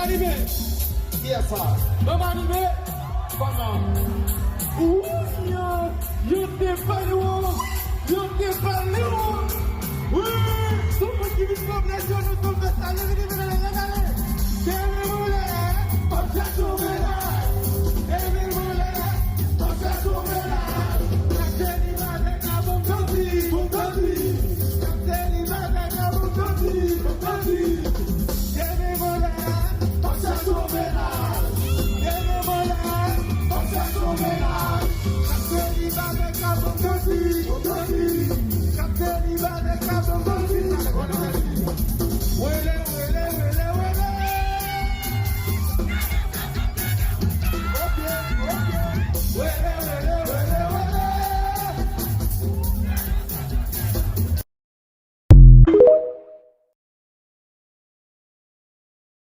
animé. Qui est ça? Maman animé. Maman. Ouh, yo t'es pas loin. Yo t'es pas loin. Oui, tout le monde qui vit comme les jeunes, nous sommes allez, allez. Quel est le